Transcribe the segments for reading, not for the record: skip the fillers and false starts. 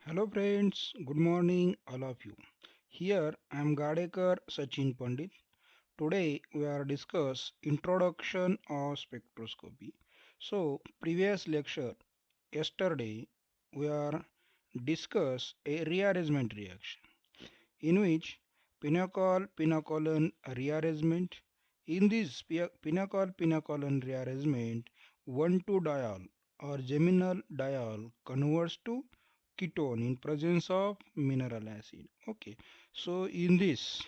Hello friends, good morning all of you. Here I am Gadekar Sachin Pandit. Today we are discuss introduction of spectroscopy. So previous lecture yesterday we are discuss a rearrangement reaction in which pinnacle-pinnacolon rearrangement. In this pinnacle-pinnacolon rearrangement, 1,2-diol or geminal diol converts to ketone in presence of mineral acid. Okay, so in this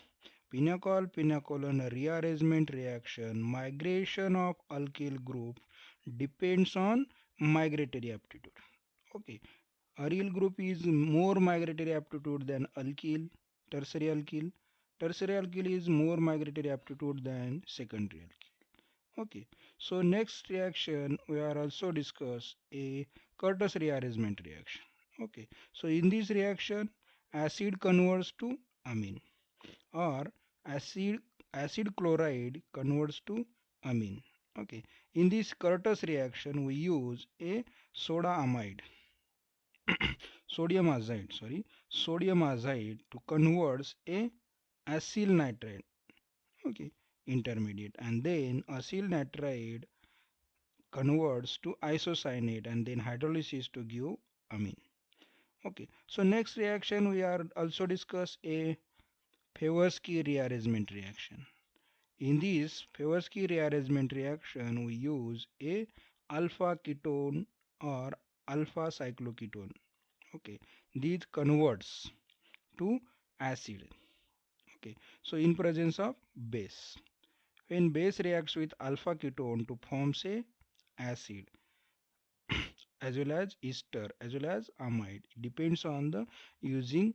pinnacle-pinnacolon rearrangement reaction, migration of alkyl group depends on migratory aptitude. Okay, aryl group is more migratory aptitude than alkyl, tertiary alkyl. Tertiary alkyl is more migratory aptitude than secondary alkyl. Okay, so next reaction we are also discuss a Curtis rearrangement reaction. Okay, so in this reaction, acid converts to amine or acid acid chloride converts to amine. Okay, in this Curtis reaction, we use a soda amide sodium azide to converts a acyl nitride, okay, intermediate, and then acyl nitride converts to isocyanate and then hydrolysis to give amine. Okay, so next reaction we are also discuss a Favorsky rearrangement reaction. In this Favorsky rearrangement reaction we use a alpha ketone or alpha cycloketone. Okay, these converts to acid. Okay, so in presence of base, when base reacts with alpha ketone to form say acid as well as ester as well as amide, depends on the using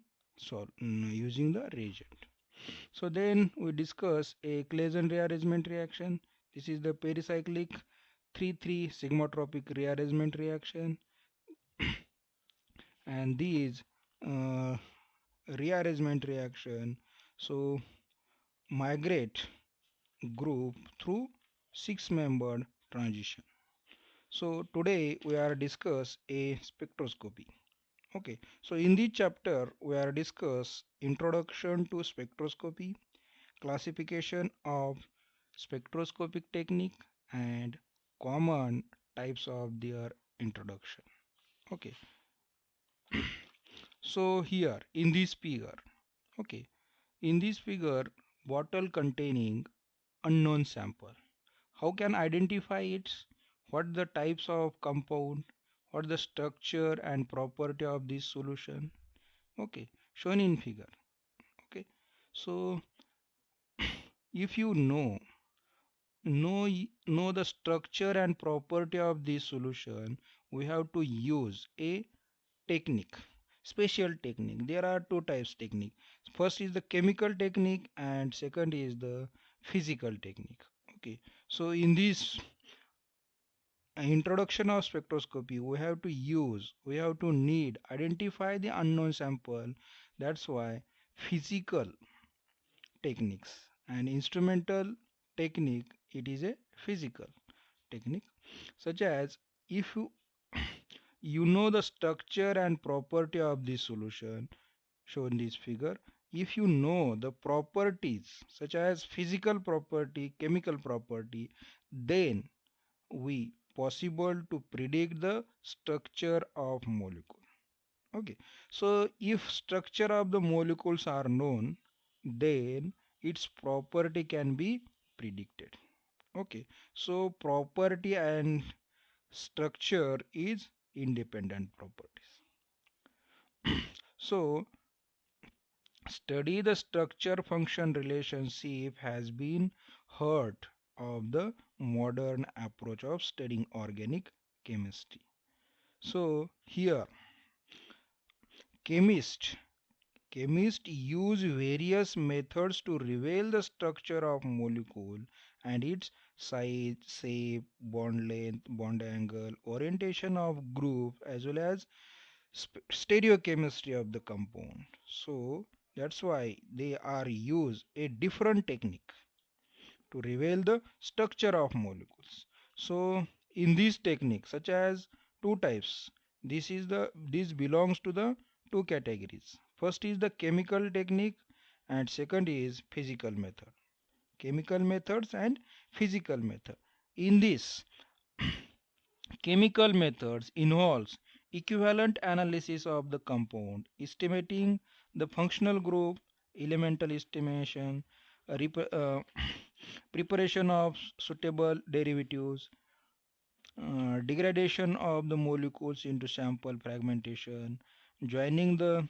using the reagent. So then we discuss a Claisen rearrangement reaction. This is the pericyclic 3,3 sigmatropic rearrangement reaction, and these uh, rearrangement reaction so migrate group through six-membered transition. So today we are discuss a spectroscopy. Okay, so in this chapter we are discuss introduction to spectroscopy, classification of spectroscopic technique, and common types of their introduction. Okay, so here in this figure, okay, in this figure, bottle containing unknown sample. How can identify it? What the types of compound? What the structure and property of this solution? Okay, shown in figure. Okay, so if you know the structure and property of this solution, we have to use a technique, special technique. There are two types technique. First is the chemical technique and second is the physical technique. Okay, so in this introduction of spectroscopy we have to need identify the unknown sample. That's why physical techniques and instrumental technique, it is a physical technique, such as if you know the structure and property of this solution shown in this figure. If you know the properties such as physical property, chemical property, then we possible to predict the structure of molecule. Okay, so if structure of the molecules are known, then its property can be predicted. Okay, so property and structure is independent properties. So study the structure function relationship has been heard of the modern approach of studying organic chemistry. So here chemists chemists use various methods to reveal the structure of molecule and its size, shape, bond length, bond angle, orientation of group as well as stereochemistry of the compound. So that's why they are use a different technique to reveal the structure of molecules. So in this technique, such as two types, this belongs to the two categories. First is the chemical technique and second is physical method. Chemical methods and physical method. In this, chemical methods involves equivalent analysis of the compound, estimating the functional group, elemental estimation, preparation of suitable derivatives, degradation of the molecules into sample fragmentation, joining the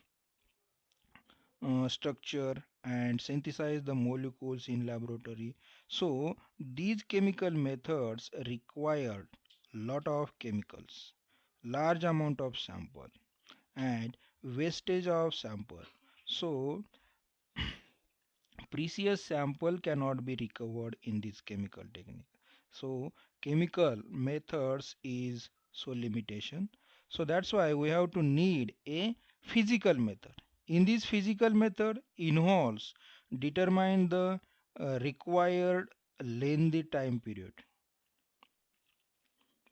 structure and synthesize the molecules in laboratory. So these chemical methods required lot of chemicals, large amount of sample and wastage of sample. So precious sample cannot be recovered in this chemical technique. So chemical methods is so limitation. So that's why we have to need a physical method. In this physical method involves determine the required lengthy time period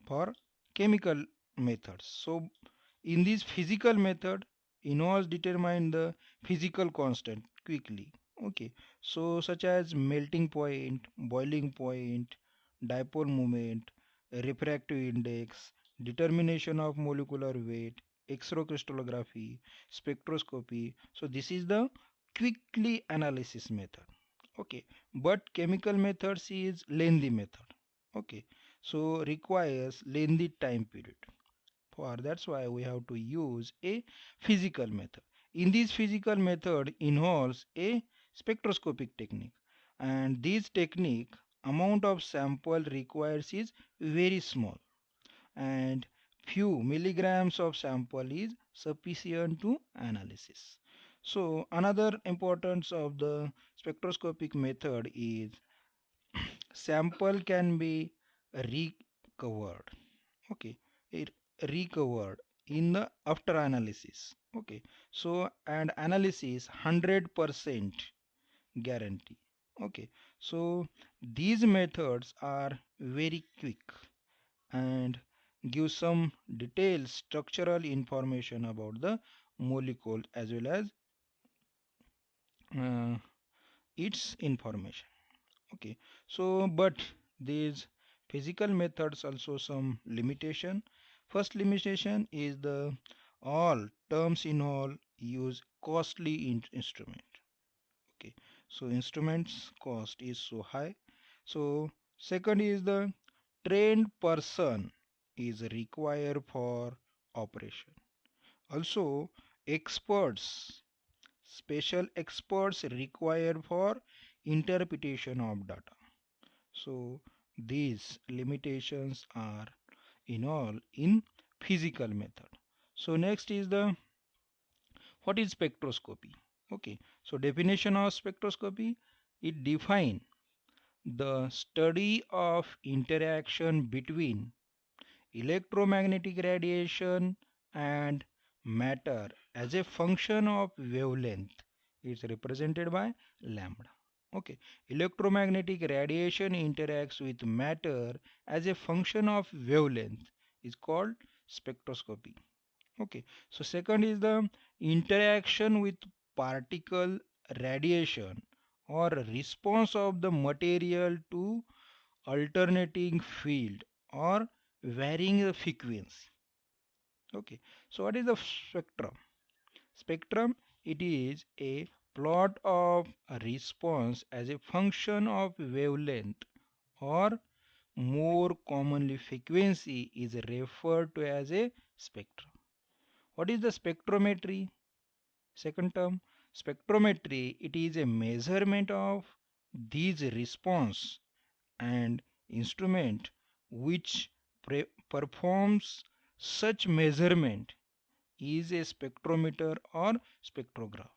for chemical methods. So in this physical method, involves determine the physical constant quickly. Okay, so such as melting point, boiling point, dipole moment, refractive index, determination of molecular weight, X-ray crystallography, spectroscopy. So this is the quickly analysis method. Okay, but chemical methods is lengthy method. Okay, so requires lengthy time period. For that's why we have to use a physical method. In this physical method involves a spectroscopic technique, and this technique amount of sample requires is very small and few milligrams of sample is sufficient to analysis. So another importance of the spectroscopic method is sample can be recovered. Okay, it recovered in the after analysis. Okay, so and analysis 100% guarantee. Okay, so these methods are very quick and give some detailed structural information about the molecule as well as uh, its information. Okay, so but these physical methods also some limitation. First limitation is the all terms in all use costly instrument. Okay, so instruments cost is so high. So second is the trained person is required for operation. Also experts, special experts required for interpretation of data. So these limitations are in all in physical method. So next is the what is spectroscopy? Okay, so definition of spectroscopy, it define the study of interaction between electromagnetic radiation and matter as a function of wavelength is represented by lambda. Okay, electromagnetic radiation interacts with matter as a function of wavelength is called spectroscopy. Okay, so second is the interaction with particle radiation or response of the material to alternating field or varying the frequency. Okay, so what is the spectrum? Spectrum, it is a plot of a response as a function of wavelength or more commonly frequency is referred to as a spectrum. What is the spectrometry? Second term, spectrometry, it is a measurement of these response and instrument which performs such measurement is a spectrometer or spectrograph.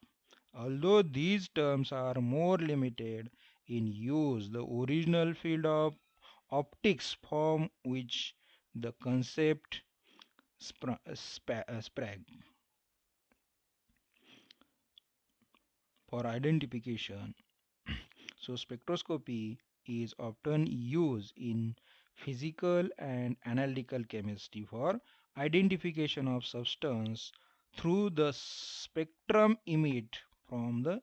Although these terms are more limited in use, the original field of optics from which the concept sprang for identification. So spectroscopy is often used in physical and analytical chemistry for identification of substance through the spectrum emit from the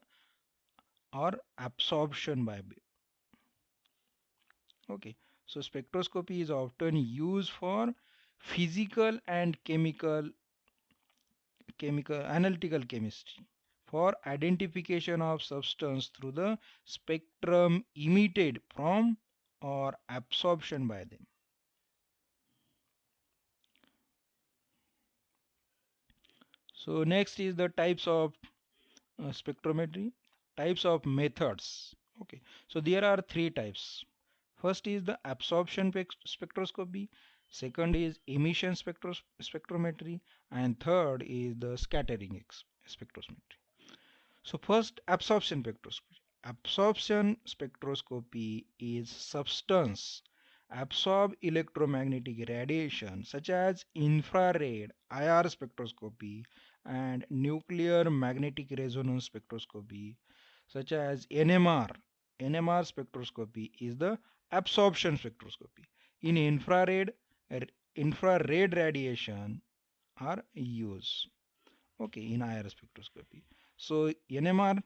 or absorption by okay. So spectroscopy is often used for physical and chemical analytical chemistry for identification of substance through the spectrum emitted from or absorption by them. So next is the types of spectrometry, types of methods. Okay, so there are three types. First is the absorption spectroscopy, second is emission spectrometry, and third is the scattering spectroscopy. So first, absorption spectroscopy. Absorption spectroscopy is substance absorb electromagnetic radiation such as infrared IR spectroscopy and nuclear magnetic resonance spectroscopy such as NMR. NMR spectroscopy is the absorption spectroscopy. In infrared radiation are used okay in IR spectroscopy. So NMR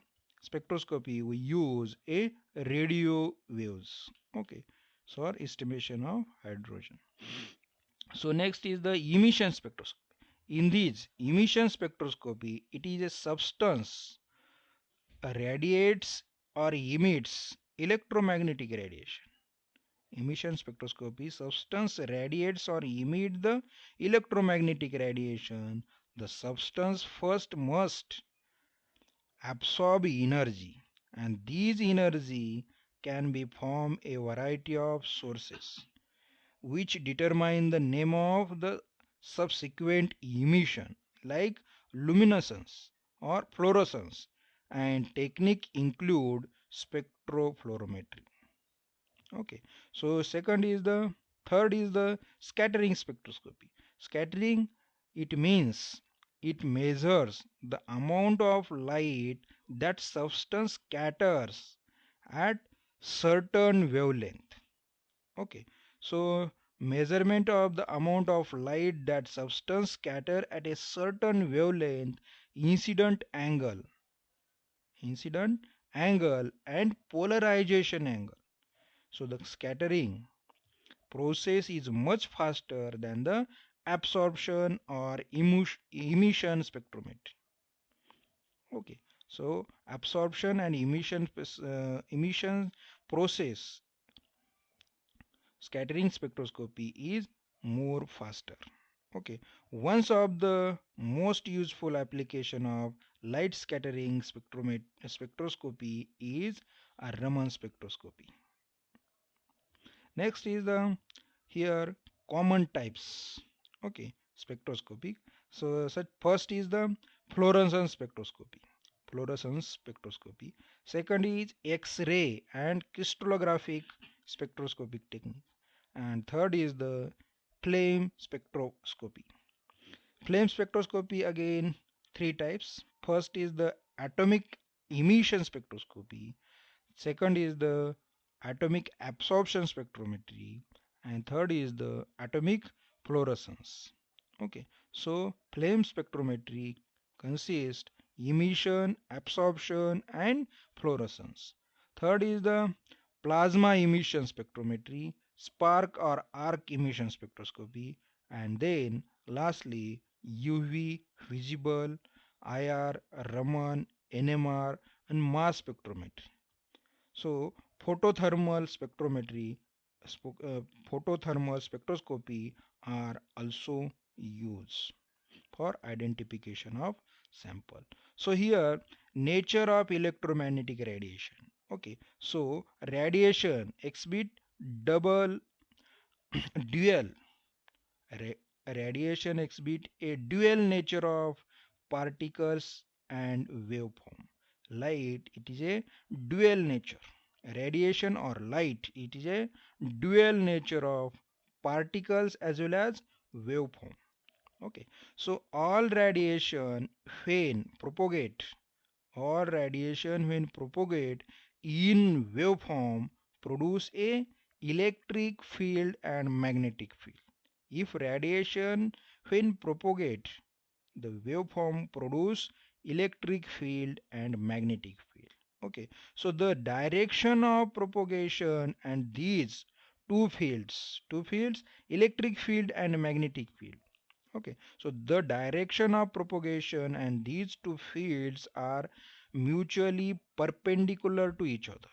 spectroscopy we use a radio waves okay so our estimation of hydrogen. So next is the emission spectroscopy. In this emission spectroscopy it is a substance radiates or emits electromagnetic radiation. Emission spectroscopy substance radiates or emit the electromagnetic radiation. The substance first must absorb energy and these energy can be from a variety of sources which determine the name of the subsequent emission like luminescence or fluorescence and technique include spectrophlorometry okay. So second is the third is the scattering spectroscopy. Scattering it means it measures the amount of light that substance scatters at certain wavelength okay. So measurement of the amount of light that substance scatter at a certain wavelength incident angle incident and polarization angle. So the scattering process is much faster than the absorption or emission spectrometry. Okay, so absorption and emission process scattering spectroscopy is more faster. Okay, one of the most useful application of light scattering spectroscopy is a Raman spectroscopy. Next is the here common types. Okay, spectroscopy. So such first is the fluorescence spectroscopy. Fluorescence spectroscopy. Second is X-ray and crystallographic spectroscopic technique. And third is the flame spectroscopy. Flame spectroscopy again three types. First is the atomic emission spectroscopy. Second is the atomic absorption spectrometry and third is the atomic fluorescence. Okay, so flame spectrometry consists emission, absorption and fluorescence. Third is the plasma emission spectrometry, spark or arc emission spectroscopy and then lastly UV, visible, IR, Raman, NMR and mass spectrometry. So photothermal spectrometry, photothermal spectroscopy are also used for identification of sample. So here nature of electromagnetic radiation. Okay, so radiation exhibit double dual radiation exhibit a dual nature of particles and waveform. Light it is a dual nature. Radiation or light it is a dual nature of particles as well as waveform. Okay, so when propagate all radiation when propagate in waveform produce a electric field and magnetic field. If radiation when propagate the waveform produce electric field and magnetic field. Okay, so the direction of propagation and these two fields, electric field and magnetic field. Okay, so the direction of propagation and these two fields are mutually perpendicular to each other.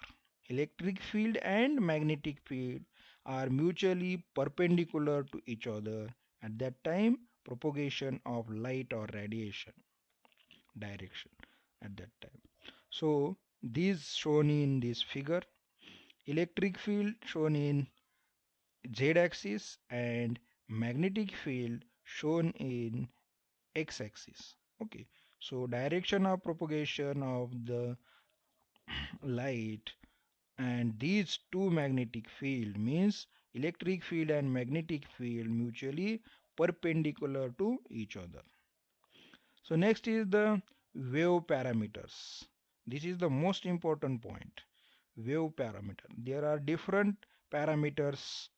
Electric field and magnetic field are mutually perpendicular to each other at that time propagation of light or radiation direction at that time. So these shown in this figure, electric field shown in z-axis and magnetic field shown in x-axis. Okay, so direction of propagation of the light and these two magnetic field means electric field and magnetic field mutually perpendicular to each other. So next is the wave parameters. This is the most important point. Wave parameter. There are different parameters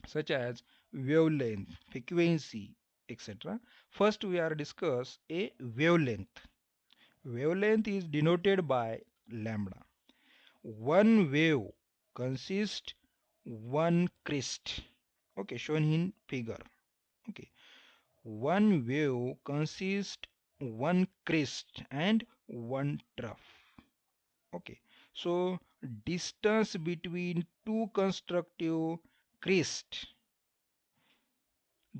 such as wavelength, frequency, etc. First we are discuss a wavelength. Wavelength is denoted by lambda. One wave consists one crest. Okay, shown in figure. Okay, one wave consists one crest and one trough. Okay, so distance between two constructive crests,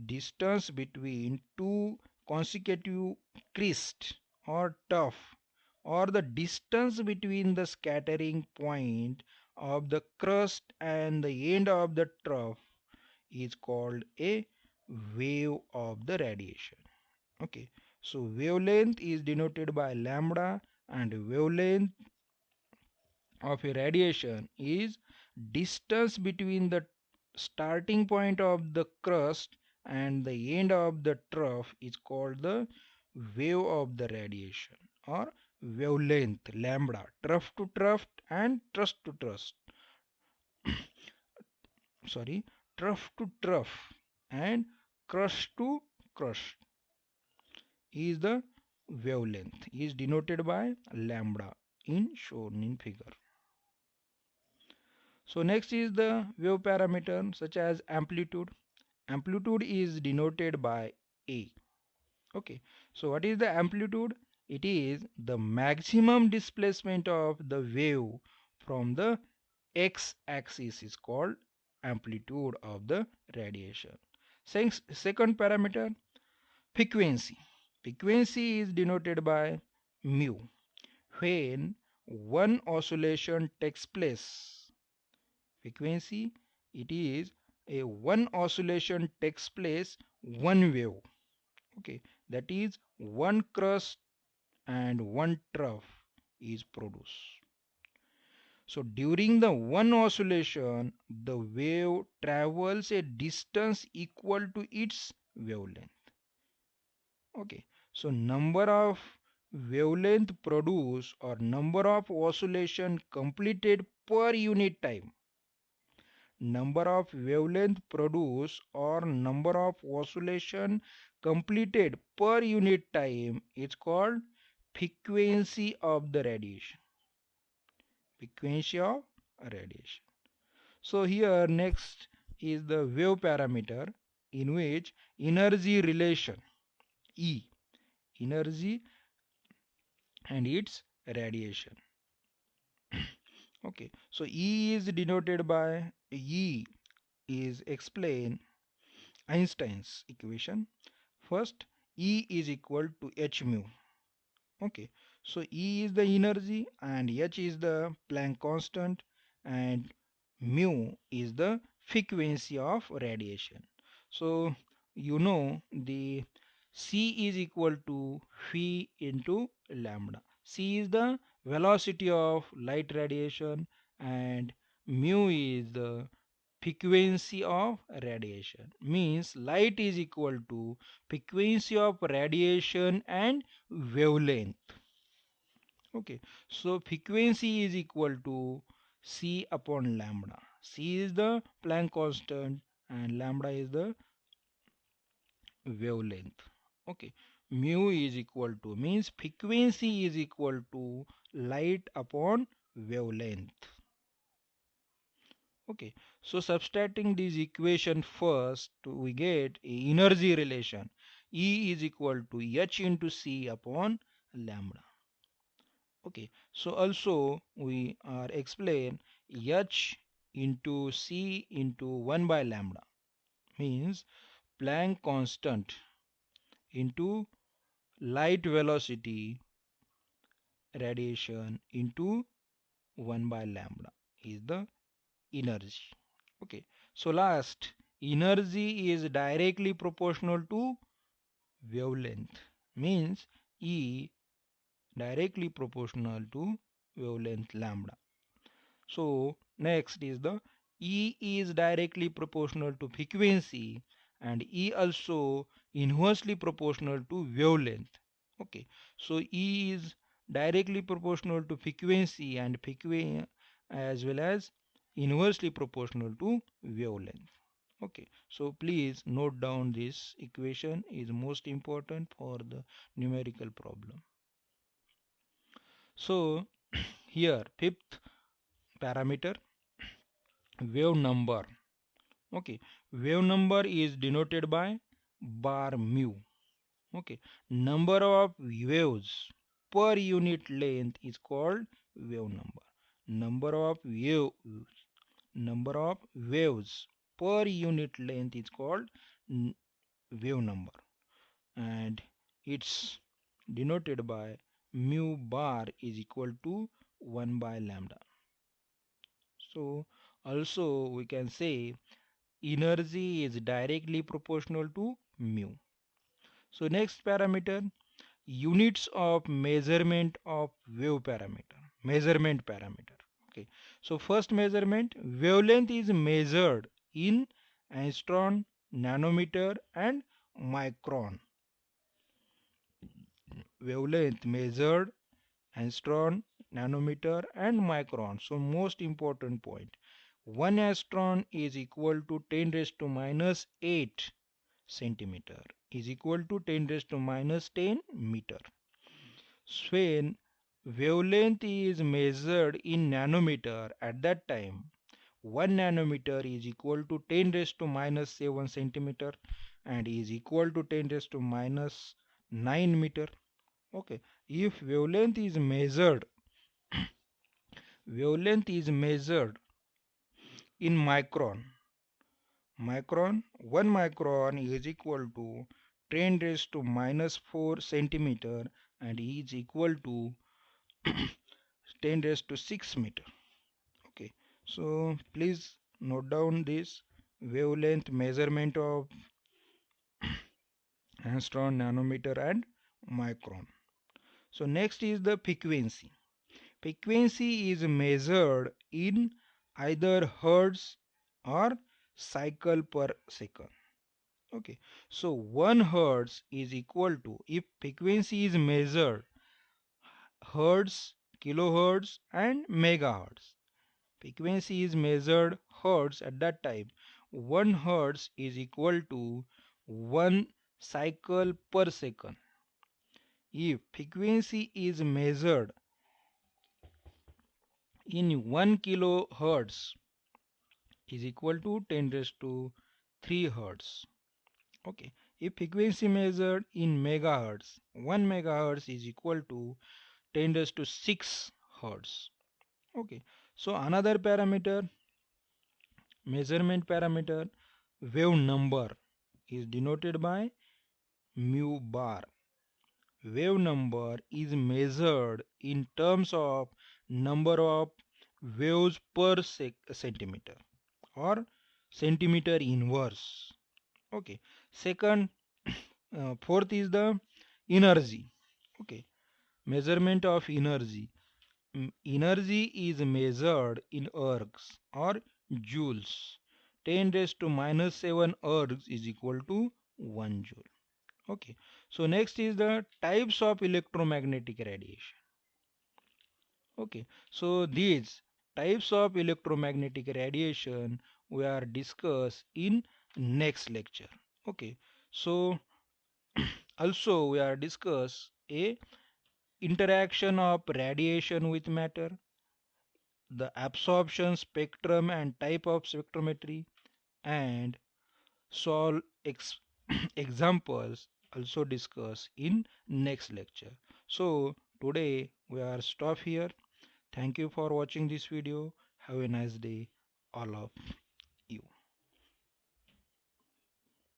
distance between two consecutive crests or trough, or the distance between the scattering point of the crust and the end of the trough is called a wave of the radiation. Okay, so wavelength is denoted by lambda and wavelength of a radiation is distance between the starting point of the crust and the end of the trough is called the wave of the radiation or wavelength lambda, trough to trough and truss to truss. Sorry, trough to trough and crust to crust is the wavelength is denoted by lambda in shown in figure. So next is the wave parameter such as amplitude. Amplitude is denoted by A. Okay, so what is the amplitude? It is the maximum displacement of the wave from the x-axis is called amplitude of the radiation. Second parameter, frequency. Frequency is denoted by mu. When one oscillation takes place, frequency, it is a one oscillation takes place one wave. Okay, that is one crust and one trough is produced. So during the one oscillation the wave travels a distance equal to its wavelength. Okay, so number of wavelength produced or number of oscillation completed per unit time, number of wavelength produced or number of oscillation completed per unit time is called frequency of the radiation. Frequency of radiation. So here next is the wave parameter in which energy relation E, energy and its radiation. Okay, so E is denoted by E is explain Einstein's equation. First, E is equal to h mu. Okay, so E is the energy and h is the Planck constant and mu is the frequency of radiation. So you know the C is equal to phi into lambda. C is the velocity of light radiation and mu is the frequency of radiation. Means light is equal to frequency of radiation and wavelength. Okay, so frequency is equal to C upon lambda. C is the Planck constant and lambda is the wavelength. Okay, mu is equal to means frequency is equal to light upon wavelength. Okay, so subtracting this equation first, we get a energy relation. E is equal to h into c upon lambda. Okay, so also we are explain h into c into 1 by lambda means Planck constant into light velocity radiation into 1 by lambda is the energy. Okay, so last, energy is directly proportional to wavelength means E directly proportional to wavelength lambda. So next is the E is directly proportional to frequency and E also inversely proportional to wavelength. Okay, so E is directly proportional to frequency and frequency as well as inversely proportional to wavelength. Okay, so please note down this equation is most important for the numerical problem. So here fifth parameter, wave number. Okay, wave number is denoted by bar mu. Okay, number of waves per unit length is called wave number. Number of waves per unit length is called wave number, and it's denoted by mu bar is equal to 1 by lambda. So also we can say energy is directly proportional to mu. So next parameter, units of measurement of wave parameter, measurement parameter. Okay, so first measurement, wavelength is measured in angstrom, nanometer and micron. Wavelength measured angstrom, nanometer and micron. So most important point, 1 angstrom is equal to 10 raised to minus 8 centimeter is equal to 10 raised to minus 10 meter. When wavelength is measured in nanometer, at that time 1 nanometer is equal to 10 raised to minus 7 centimeter and is equal to 10 raised to minus 9 meter. Okay, if wavelength is measured in micron, 1 micron is equal to 10 raised to minus 4 centimeter and is equal to 10 raised to 6 meter. Okay, so please note down this wavelength measurement of angstrom, nanometer and micron. So next is the frequency. Frequency is measured in either hertz or cycle per second. Okay, so 1 hertz is equal to, if frequency is measured hertz, kilohertz and megahertz. Frequency is measured hertz at that time. 1 hertz is equal to 1 cycle per second. If frequency is measured in 1 kilohertz is equal to 10 raised to 3 hertz. Okay, if frequency measured in megahertz, 1 megahertz is equal to 10 raised to 6 hertz. Okay, so another parameter, measurement parameter, wave number is denoted by mu bar. Wave number is measured in terms of number of waves per centimeter or centimeter inverse. Okay, second, fourth is the energy. Okay, measurement of energy. Energy is measured in ergs or joules. 10 raised to minus 7 ergs is equal to 1 joule. Okay, so next is the types of electromagnetic radiation. Okay, so these types of electromagnetic radiation we are discuss in next lecture. Okay, so Also we are discuss a interaction of radiation with matter, the absorption spectrum and type of spectrometry, and solve examples also discuss in next lecture. So today we are stop here. Thank you for watching this video. Have a nice day all of